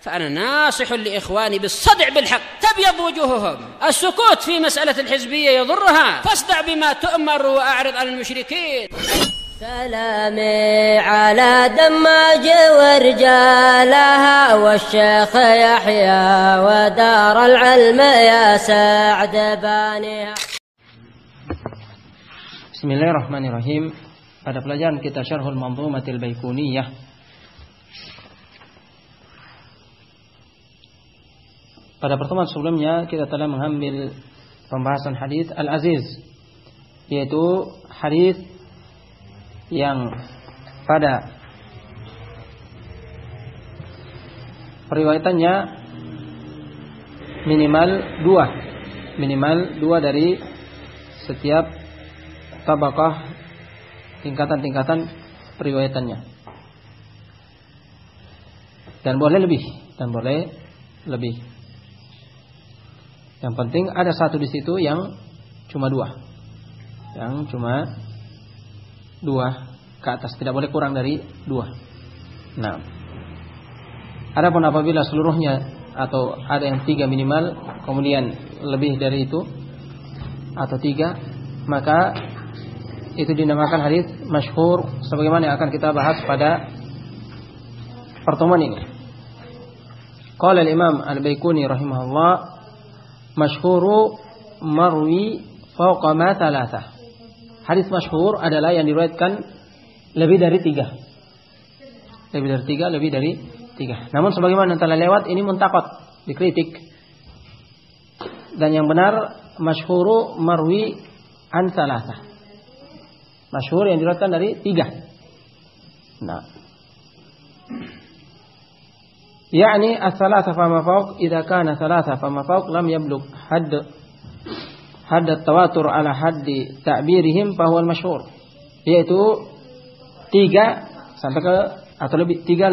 فأنا ناصح لإخواني بالصدع بالحق تبيض وجوههم. السكوت في مسألة الحزبية يضرها، فاصدع بما تؤمر وأعرض عن المشركين. سلامي على دماج ورجالها والشيخ يحيى ودار العلم يا سعد بانيها. Bismillahirrahmanirrahim. Pada pelajaran kita Syarhul Manzumatil Baiquniyah, pada pertemuan sebelumnya kita telah mengambil pembahasan hadis Al-Aziz, yaitu hadis yang pada periwayatannya minimal dua dari setiap tabaqah, tingkatan-tingkatan periwayatannya, dan boleh lebih. Yang penting ada satu di situ yang cuma dua ke atas, tidak boleh kurang dari dua. Nah, adapun apabila seluruhnya atau ada yang tiga minimal, kemudian lebih dari itu atau tiga, maka itu dinamakan hadis masyhur, sebagaimana yang akan kita bahas pada pertemuan ini. Qala al-Imam Al-Baiquni rahimahullah, masyhuru marwi fawqa ma thalathah. Hadis masyhur adalah yang diriwayatkan lebih dari tiga. Namun sebagaimana yang telah lewat ini muntaqad, dikritik. Dan yang benar masyhuru marwi an thalathah. Masyhur yang diriwayatkan dari tiga. Nah, yakni as-salasa fama fawq, idza kana salasa fama fawq lam yablugh hadd at-tawatur ala haddi ta'birihim fa huwa al-masyhur, yaitu tiga sampai ke atau lebih, tiga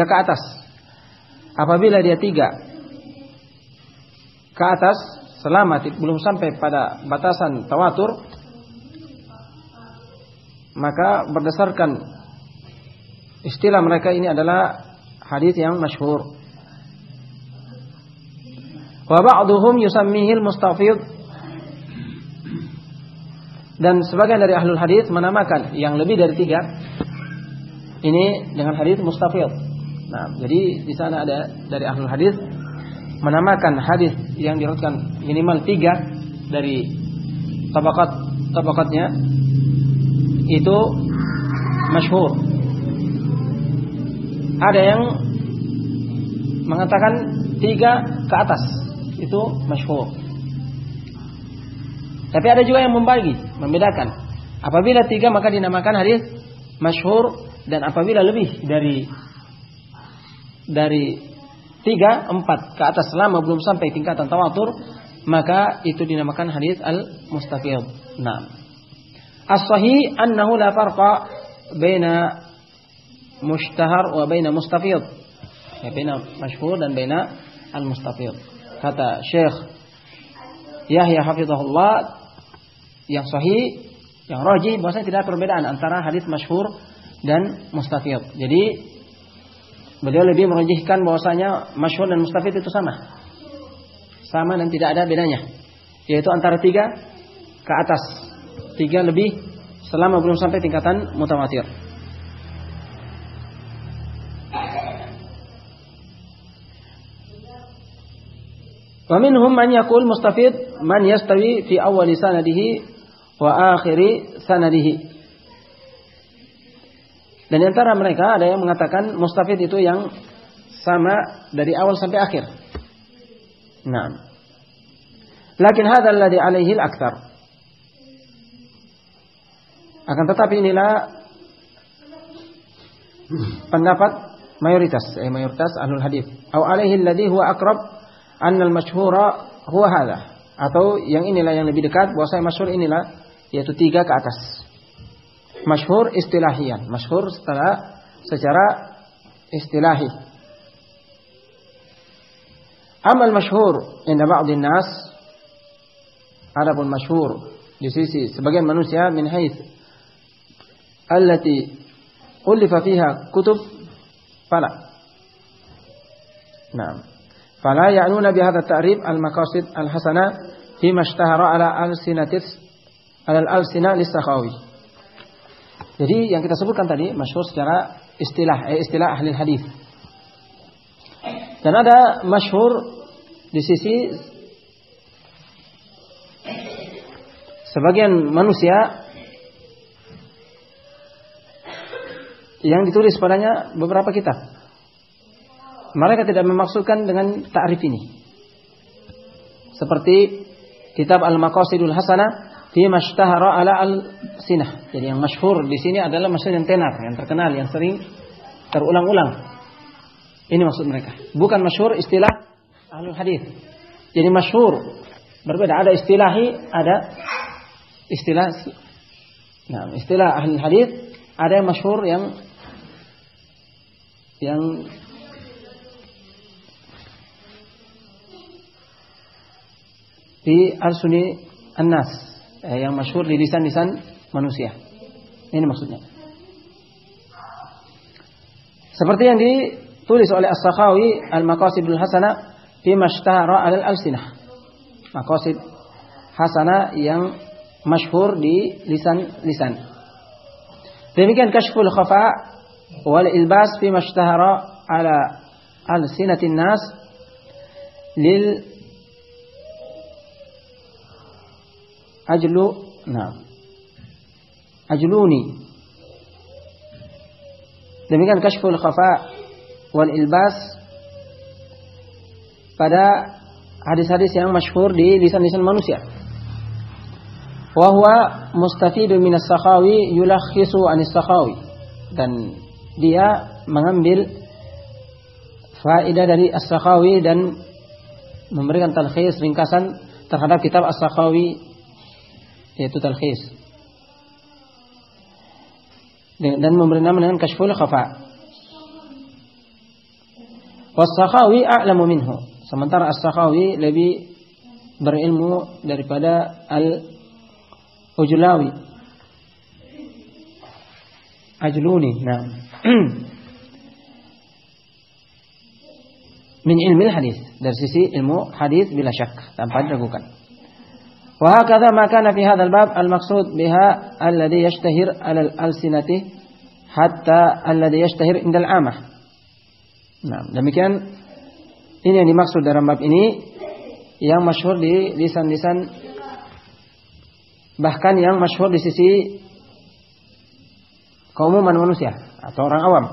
ke atas. Apabila dia tiga ke atas selama belum sampai pada batasan tawatur, maka berdasarkan istilah mereka ini adalah hadis yang masyhur. Wa ba'dhum yusammihil mustafid, dan sebagian dari ahlul hadis menamakan yang lebih dari tiga ini dengan hadis mustafid. Nah, jadi di sana ada dari ahlul hadis menamakan hadis yang diriwayatkan minimal tiga dari tabaqatnya itu masyhur. Ada yang mengatakan tiga ke atas itu masyhur. Tapi ada juga yang membedakan. Apabila tiga maka dinamakan hadis masyhur, dan apabila lebih dari tiga, empat ke atas selama belum sampai tingkatan tawatur, maka itu dinamakan hadis al-mustafid. Nah, as-sahih annahu la farqa baina mushtahar wa baina mustafid, ya, baina masyhur dan baina al-mustafid. Kata Syekh Yahya hafizahullah, yang sahih, yang rajih, bahwasanya tidak ada perbedaan antara hadis masyhur dan mustafid. Jadi beliau lebih merajihkan bahwasanya masyhur dan mustafid itu sama dan tidak ada bedanya, yaitu antara tiga ke atas, tiga lebih selama belum sampai tingkatan mutawatir. Wa minhum man yaqul mustafid man yastawi fi awwali sanadihi wa akhiri sanadihi. Dan di antara mereka ada yang mengatakan mustafid itu yang sama dari awal sampai akhir. Nah, lakin hadha alladhi alaihi al-aktsar. Akan tetapi inilah pendapat mayoritas ahlul hadis. Atau alaihi alladhi huwa aqrab anna al-masyhura huwa hadha. Atau yang inilah yang lebih dekat, bahwasanya masyhur inilah yaitu tiga ke atas. Masyhur istilahian, masyhur secara istilahi. Amal masyhur inda ba'dhin nas, adapun masyhur di sisi sebagian manusia, min haits allati ulifa fiha kutub, fala, Nah, fala ya'nuna bihadza ta'rif al-maqasid al-hasanah fi mashtahara ala al-alsina lis-Sakhawi. Jadi yang kita sebutkan tadi masyhur secara istilah ahli hadis. Dan ada masyhur di sisi sebagian manusia yang ditulis padanya beberapa kitab. Mereka tidak memaksudkan dengan ta'rif ini. Seperti kitab Al-Maqasidul Hasanah fi mashtahara ala al-sinah. Jadi yang masyhur di sini adalah maksud yang tenar, yang terkenal, yang sering terulang-ulang. Ini maksud mereka. Bukan masyhur istilah ahlul hadis. Jadi masyhur berbeda, ada istilahi, ada istilah. Nah, istilah ahlul hadis ada yang masyhur yang di al-suni an-nas, yang masyhur di lisan-lisan manusia. Ini maksudnya. Seperti yang ditulis oleh As-Sakhawi Al-Maqasidul Hasanah fi mashtahara 'alal alsinah. Maqasid hasanah yang masyhur di lisan-lisan. Demikian Kashful Khafa wal Ilbas fi mashtahara 'ala alsinatin nas lil ajluni. Demikian Kashful Khafa wal Ilbas pada hadis-hadis yang masyhur di lisan-lisan manusia. Wa huwa mustafidun min as-Sakhawi yulakhisu an as-Sakhawi. Dan dia mengambil faedah dari as-Sakhawi dan memberikan talkhis, ringkasan terhadap kitab as-Sakhawi, yaitu talkhis. Dan memberi nama dengan Kashful Khafa. Was-Sakhawi a'lamu minhu. Sementara As-Sakhawi lebih berilmu daripada Al-Ujlawi. Ajluni. Nah. Min ilmi hadis. Dari sisi ilmu hadis bila syak, tanpa diragukan. Wa hakadha ma kana fi hadzal bab al-maqsud biha alladhi yashtahir 'ala al-alsinati hatta alladhi yashtahir indal 'amah. Nah, demikian ini yang dimaksud dalam bab ini, yang masyhur di lisan-lisan, bahkan yang masyhur di sisi keumuman manusia atau orang awam.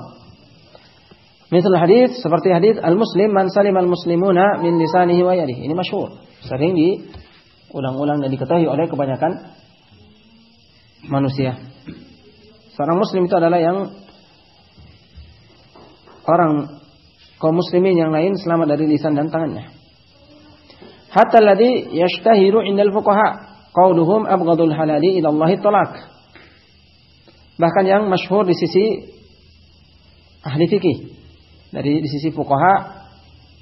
Misal hadis, seperti hadis al-muslim man salim al-muslimuna min lisanihi wa yadihi. Ini masyhur, sering diulang-ulang dan diketahui oleh kebanyakan manusia. Seorang muslim itu adalah yang orang kaum muslimin yang lain selamat dari lisan dan tangannya. Hatta alladhi yashtahiru indal fuqaha qauluhum abghadul halali ila Allah talaq. Bahkan yang masyhur di sisi ahli fikih, dari di sisi fuqaha,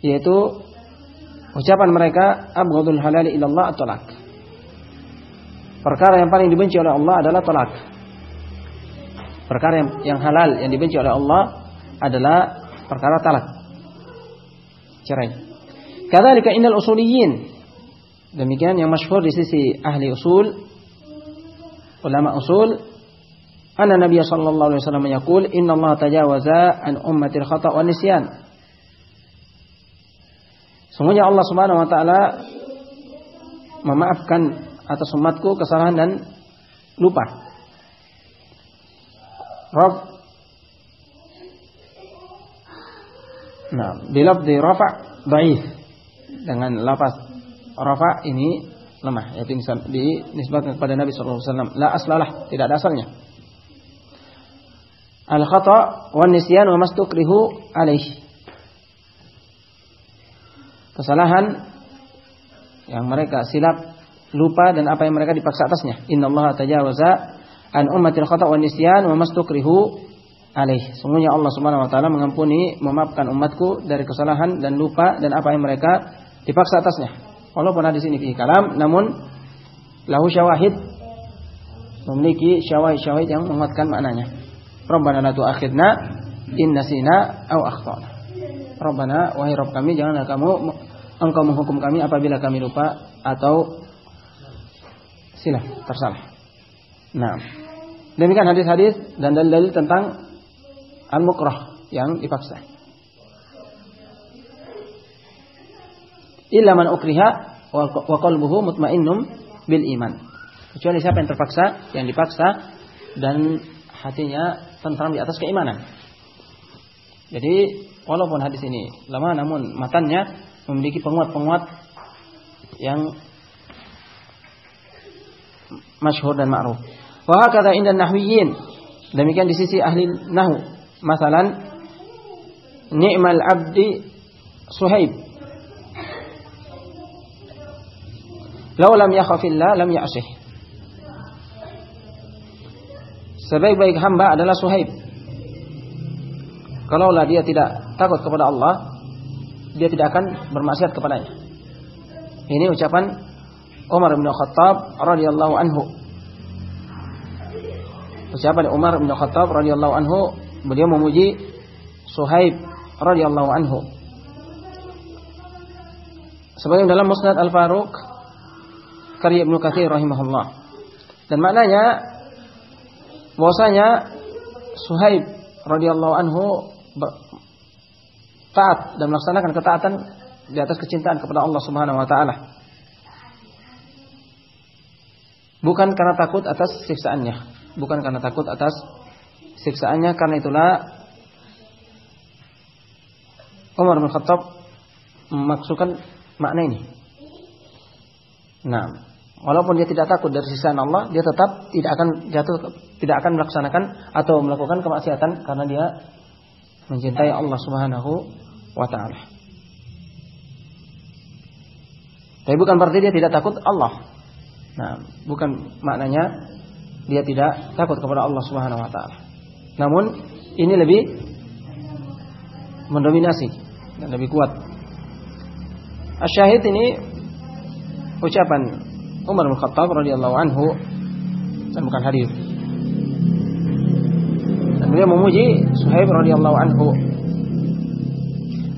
yaitu ucapan mereka abghadul halali ila Allah talaq. Perkara yang paling dibenci oleh Allah adalah talaq. Perkara yang halal yang dibenci oleh Allah adalah perkara talak, cerai. Kadzalika innal usuliyyin. Demikian yang masyhur di sisi ahli usul, ulama usul, anna Nabi sallallahu alaihi wasallam yaqul innallaha tajawaza an ummatil khata' wan nisyan. Sungguhnya Allah Subhanahu wa taala memaafkan atas umatku kesalahan dan lupa. Nah, bilafzi rafa' dhaif. Dengan lafaz rafa' ini lemah, yaitu dinisbatkan kepada Nabi sallallahu alaihi wasallam. La aslalah, tidak ada asalnya. Al khata' wan nisyan wa mastukrihu alaih. Kesalahan yang mereka silap, lupa, dan apa yang mereka dipaksa atasnya. Innallaha tajawaza an ummatil khata' wan nisyan wa mastukrihu alaih. Sungguhnya Allah Subhanahu wa taala mengampuni, memaafkan umatku dari kesalahan dan lupa dan apa yang mereka dipaksa atasnya. Walaupun di sini fi kalam, namun lahu syawahid, memiliki syawahid yang menguatkan maknanya. Rabbana la tu'akhidna in nasina aw akhtana. Rabbana, wahai Rabb kami, janganlah engkau menghukum kami apabila kami lupa atau silap tersalah. Nah, demikian hadis-hadis dan dalil-dalil tentang al-mukrah yang dipaksa. Illa man ukriha wa qalbuhu mutmainnun bil iman. Kecuali siapa yang terpaksa, yang dipaksa dan hatinya tentram di atas keimanan. Jadi walaupun hadis ini lemah, namun matannya memiliki penguat-penguat yang masyhur dan ma'ruf. Wa hakadha inda nahwiyyin. Demikian di sisi ahli nahwu. Masalan, ni'mal abdi Suhaib. Lau lam yakhafillah lam ya'sih. Sebaik-baik hamba adalah Suhaib. Kalaulah dia tidak takut kepada Allah, dia tidak akan bermaksiat kepadanya. Ini ucapan Umar bin Khattab radhiyallahu anhu. Ucapan Umar bin Khattab radhiyallahu anhu, beliau memuji Suhaib radhiyallahu anhu. Sebagaimana dalam Musnad Al-Faruq karya Ibnu Katsir rahimahullah. Dan maknanya bahwasanya Suhaib radhiyallahu anhu taat dan melaksanakan ketaatan di atas kecintaan kepada Allah Subhanahu wa taala. Bukan karena takut atas siksaannya, bukan karena takut atas siksaannya, karena itulah Umar bin Khattab memaksudkan makna ini. Nah, walaupun dia tidak takut dari siksaan Allah, dia tetap tidak akan melaksanakan atau melakukan kemaksiatan karena dia mencintai Allah Subhanahu wa taala. Tapi bukan berarti dia tidak takut Allah. Nah, bukan maknanya dia tidak takut kepada Allah Subhanahu wa taala. Namun ini lebih mendominasi dan lebih kuat. Asyahid ini ucapan Umar bin Khattab radhiyallahu anhu dan bukan hadis. Dan beliau memuji Suhaib radhiyallahu anhu.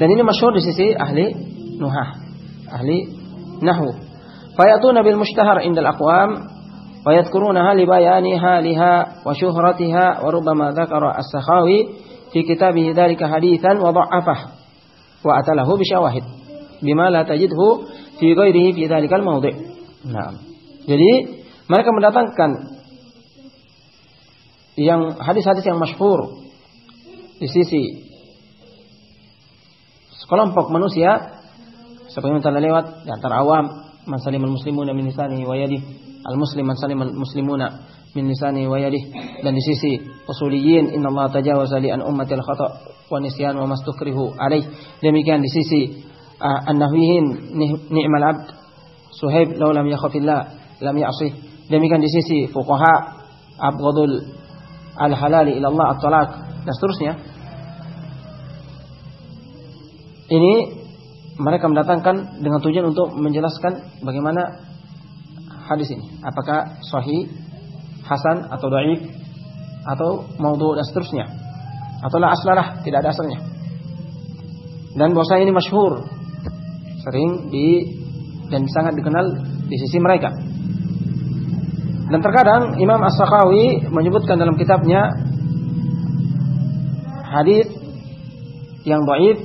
Dan ini masyhur di sisi ahli nuhah, ahli nahwu. Fayatuna bil mushtahar indal aqwam wa yadhkurunaha li bayani haliha wa syuhratiha wa rubbama dzakara as-Sakhawi fi kitabih dzalika haditsan wa dha'afah wa atalahu bi syawahid bima la tajidhu fi ghairihi fi dzalikal mawdi'. Nah, jadi mereka mendatangkan yang hadis-hadis yang masyhur di sisi sekelompok manusia sebagaimana telah lewat di antara awam, man salimal muslimuna min lisanihi wa yadihi, al-muslim man salimal muslimuna min lisanihi wa yadihi. Dan di sisi usuliyin, innallaha tajawaza li an ummatil khata' wa nisyan wa mastukrihu alaih. Demikian di sisi an-nahwiyin, ni'mal abd Suhaib law lam yakhafillah lam ya'sih. Demikian di sisi fuqaha, abghadul al-halali ila Allah at-talaq dan seterusnya. Ini mereka mendatangkan dengan tujuan untuk menjelaskan bagaimana hadis ini, apakah sahih, hasan atau dhaif atau maudhu dan seterusnya, atau la aslalah, tidak ada asalnya. Dan bahwasanya ini masyhur, sering dan sangat dikenal di sisi mereka. Dan terkadang Imam As-Sakhawi menyebutkan dalam kitabnya hadis yang dhaif,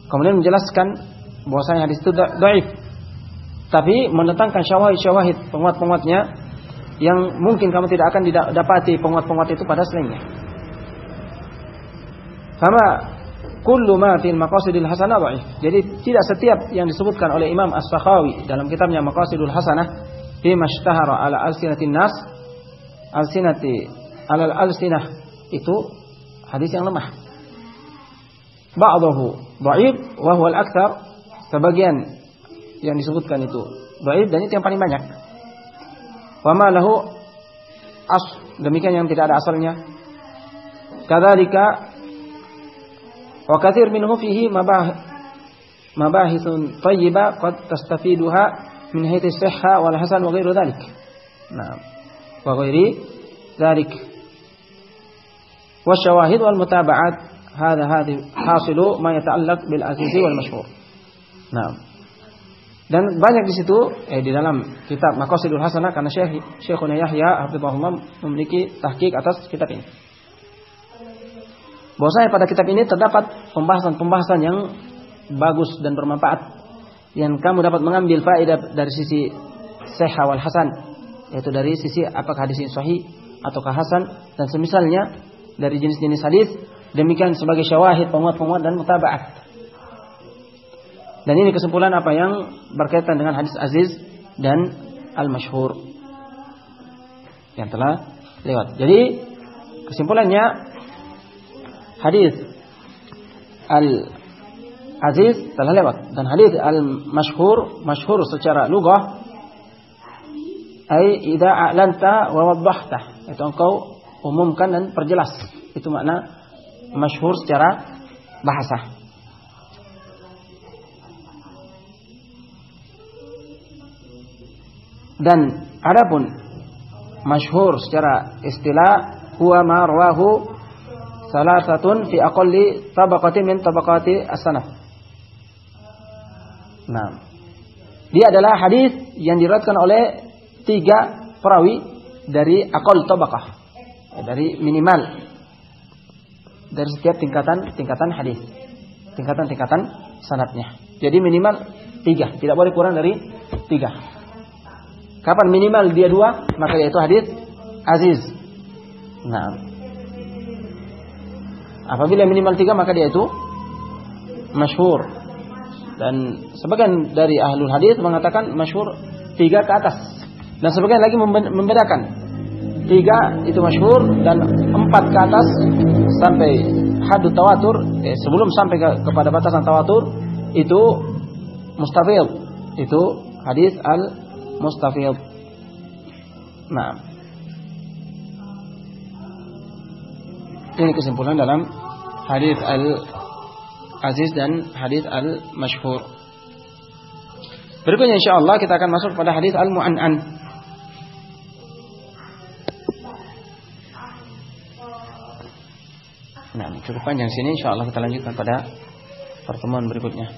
kemudian menjelaskan bahwasanya hadis itu dhaif, tapi mendatangkan syawahid, penguat-penguatnya yang mungkin kamu tidak akan dapati penguat-penguat itu pada selainnya. Sama kullu ma fil maqasidil hasanah dhaif. Jadi tidak setiap yang disebutkan oleh Imam As-Sakhawi dalam kitabnya Maqasidul Hasanah bima ishtahara ala alsinatin nas, alsinah itu hadis yang lemah. Ba'dahu dhaif wa huwa al-aktsar. Sebagian yang disebutkan itu dhaif dan itu yang paling banyak. Wa ma lahu demikian yang tidak ada asalnya. Kadzalika wa katsir minhu fihi mabahithun thayyibah qad tastafiduha min haythi as-sihha wal hasan wa ghairu dzalik. Nah, wa ghairi dzalik. Wa syawahid wal mutaba'at hadza hasilu ma yata'allaq bil azizi wal masyhur. Nah. Dan banyak di situ di dalam kitab Maqasidul Hasanah, karena Syekhuna Yahya hafizahullah memiliki tahqiq atas kitab ini. Bahwasanya pada kitab ini terdapat pembahasan-pembahasan yang bagus dan bermanfaat, yang kamu dapat mengambil faedah dari sisi sahih wal hasan, yaitu dari sisi apakah hadis ini sahih ataukah hasan dan semisalnya dari jenis-jenis hadis, demikian sebagai syawahid, penguat-penguat dan mutaba'at. Dan ini kesimpulan apa yang berkaitan dengan hadis aziz dan al-masyhur yang telah lewat. Jadi kesimpulannya, hadis al-aziz telah lewat, dan hadis al-masyhur secara lughah ai idza a'lanta wa waddahta, itu engkau umumkan dan perjelas. Itu makna masyhur secara bahasa. Dan adapun masyhur secara istilah huwa ma rawahu salasatun fi aqalli tabaqatin min tabaqati as-sanad. Nah, dia adalah hadis yang diriwayatkan oleh 3 perawi dari aqall tabaqah, dari minimal dari setiap tingkatan hadis, tingkatan sanadnya. Jadi minimal 3, tidak boleh kurang dari 3. Kapan minimal dia 2, maka yaitu hadis aziz. Nah, apabila minimal 3, maka dia itu masyhur. Dan sebagian dari ahlul hadis mengatakan masyhur 3 ke atas, dan sebagian lagi membedakan 3 itu masyhur dan 4 ke atas sampai hadut tawatur. Sebelum sampai kepada batasan tawatur itu mustafid, itu hadis al-mustafid. Nah, ini kesimpulan dalam hadis al-aziz dan hadis al-masyhur. Berikutnya insyaallah kita akan masuk pada hadis al-mu'an'an. Nah, cukup panjang sini, insyaallah kita lanjutkan pada pertemuan berikutnya.